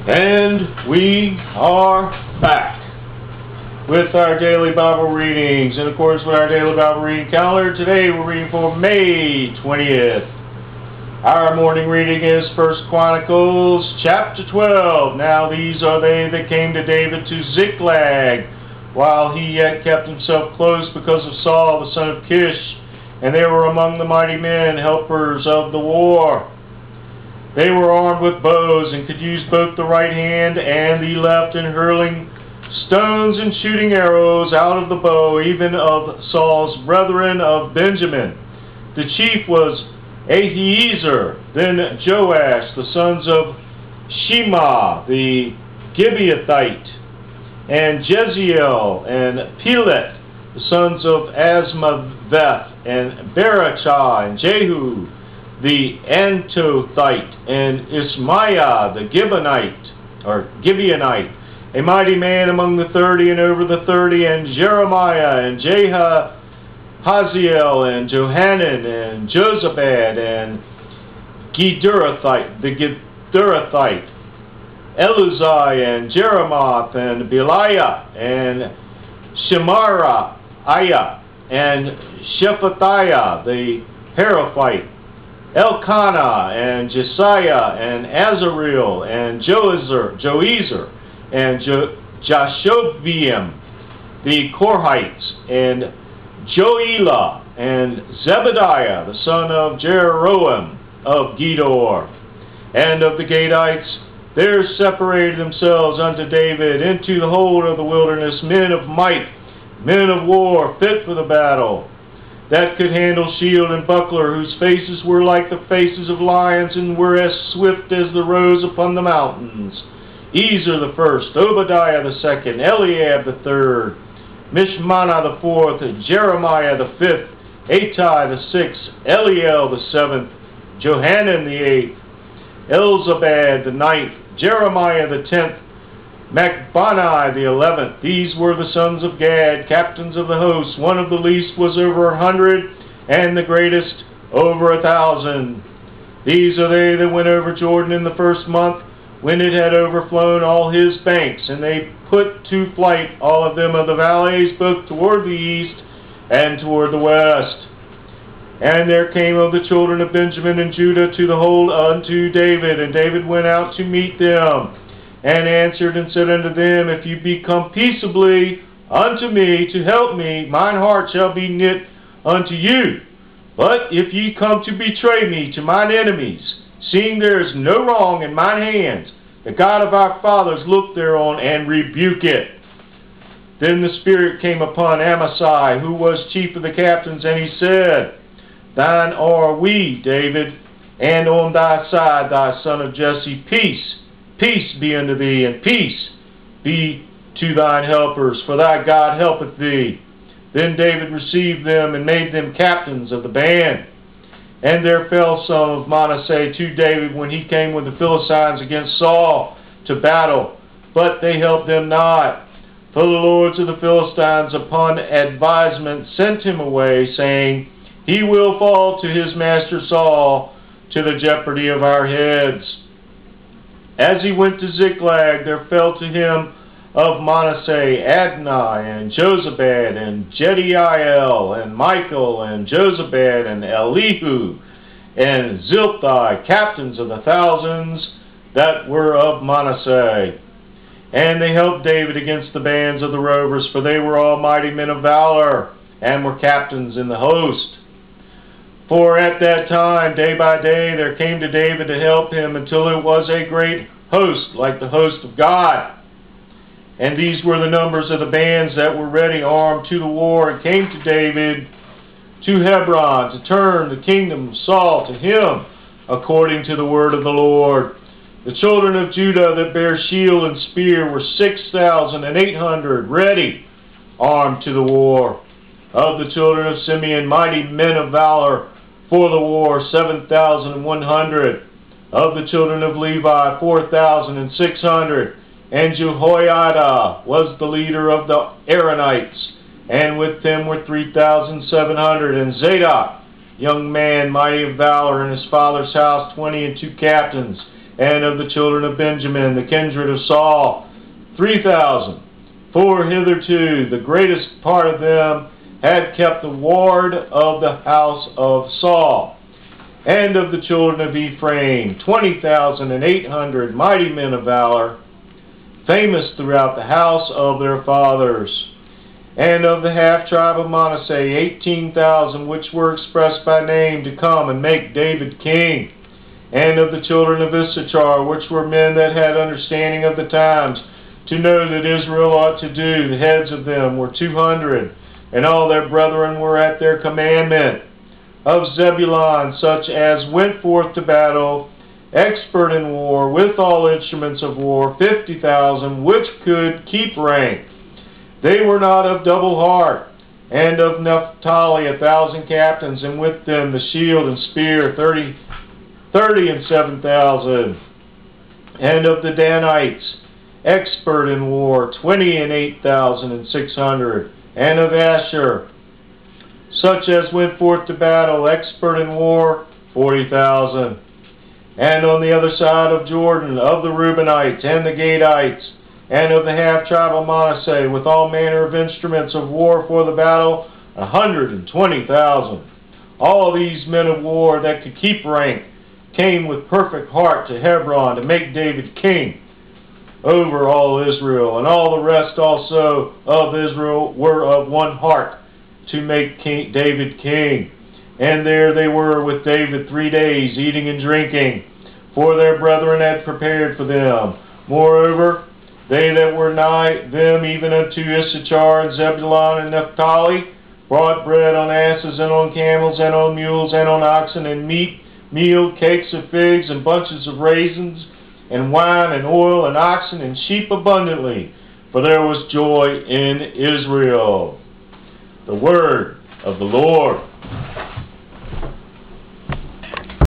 And we are back with our daily Bible readings. In accordance with our daily Bible reading calendar, today we're reading for May 20th. Our morning reading is 1 Chronicles chapter 12. Now these are they that came to David to Ziklag, while he yet kept himself close because of Saul the son of Kish, and they were among the mighty men, helpers of the war. They were armed with bows, and could use both the right hand and the left in hurling stones and shooting arrows out of the bow, even of Saul's brethren of Benjamin. The chief was Ahiezer, then Joash, the sons of Shema, the Gibeathite, and Jeziel, and Pelet, the sons of Asmaveth, and Berachah, and Jehu, the Antothite, and Ismaiah the Gibeonite, a mighty man among the 30 and over the 30, and Jeremiah, and Haziel, and Johanan, and Jozabad, and the Gedurathite, Eluzai, and Jeremoth, and Beliah, and Shemariah, and Shephatiah the Heraphite, Elkanah, and Jesiah, and Azareel, and Joezer, and Jashobeam, the Korhites, and Joelah, and Zebediah, the son of Jeroam of Gedor. And of the Gadites, there separated themselves unto David into the hold of the wilderness men of might, men of war, fit for the battle, that could handle shield and buckler, whose faces were like the faces of lions, and were as swift as the roes upon the mountains. Ezer the first, Obadiah the second, Eliab the third, Mishmannah the fourth, Jeremiah the fifth, Attai the sixth, Eliel the seventh, Johanan the eighth, Elzabad the ninth, Jeremiah the 10th, Macbannai the 11th. These were the sons of Gad, captains of the host. One of the least was over 100, and the greatest over 1,000. These are they that went over Jordan in the first month, when it had overflown all his banks, and they put to flight all of them of the valleys, both toward the east and toward the west. And there came of the children of Benjamin and Judah to the hold unto David, and David went out to meet them, and answered and said unto them, If you be come peaceably unto me to help me, mine heart shall be knit unto you. But if ye come to betray me to mine enemies, seeing there is no wrong in mine hands, the God of our fathers look thereon and rebuke it. Then the Spirit came upon Amasai, who was chief of the captains, and he said, Thine are we, David, and on thy side thy son of Jesse. Peace, peace be unto thee, and peace be to thine helpers, for thy God helpeth thee. Then David received them, and made them captains of the band. And there fell some of Manasseh to David when he came with the Philistines against Saul to battle, but they helped them not. For the lords of the Philistines upon advisement sent him away, saying, He will fall to his master Saul, to the jeopardy of our heads. As he went to Ziklag, there fell to him of Manasseh Adnai, and Jozabad, and Jediael, and Michael, and Jozabad, and Elihu, and Zilthai, captains of the thousands that were of Manasseh. And they helped David against the bands of the rovers, for they were all mighty men of valor, and were captains in the host. For at that time, day by day, there came to David to help him, until it was a great host, like the host of God. And these were the numbers of the bands that were ready armed to the war, and came to David to Hebron to turn the kingdom of Saul to him, according to the word of the Lord. The children of Judah that bare shield and spear were 6,800, ready, armed to the war. Of the children of Simeon, mighty men of valor for the war, 7,100. Of the children of Levi, 4,600. And Jehoiada was the leader of the Aaronites, and with them were 3,700. And Zadok, young man, mighty of valor, in his father's house, 22 captains. And of the children of Benjamin, the kindred of Saul, 3,000. For hitherto the greatest part of them had kept the ward of the house of Saul. And of the children of Ephraim, 20,800 mighty men of valor, famous throughout the house of their fathers. And of the half-tribe of Manasseh, 18,000, which were expressed by name to come and make David king. And of the children of Issachar, which were men that had understanding of the times, to know that Israel ought to do, the heads of them were 200, and all their brethren were at their commandment. Of Zebulun, such as went forth to battle, expert in war, with all instruments of war, 50,000, which could keep rank. They were not of double heart. And of Naphtali, 1,000 captains, and with them the shield and spear, 30 and 7,000. And of the Danites, expert in war, 20 and 8,600. And of Asher, such as went forth to battle, expert in war, 40,000. And on the other side of Jordan, of the Reubenites and the Gadites, and of the half-tribe of Manasseh, with all manner of instruments of war for the battle, 120,000. All these men of war that could keep rank came with perfect heart to Hebron to make David king over all Israel. And all the rest also of Israel were of one heart to make David king. And there they were with David 3 days, eating and drinking, for their brethren had prepared for them. Moreover, they that were nigh them, even unto Issachar and Zebulun and Naphtali, brought bread on asses and on camels and on mules and on oxen, and meat, meal, cakes of figs and bunches of raisins, and wine and oil and oxen and sheep abundantly, for there was joy in Israel. The word of the Lord.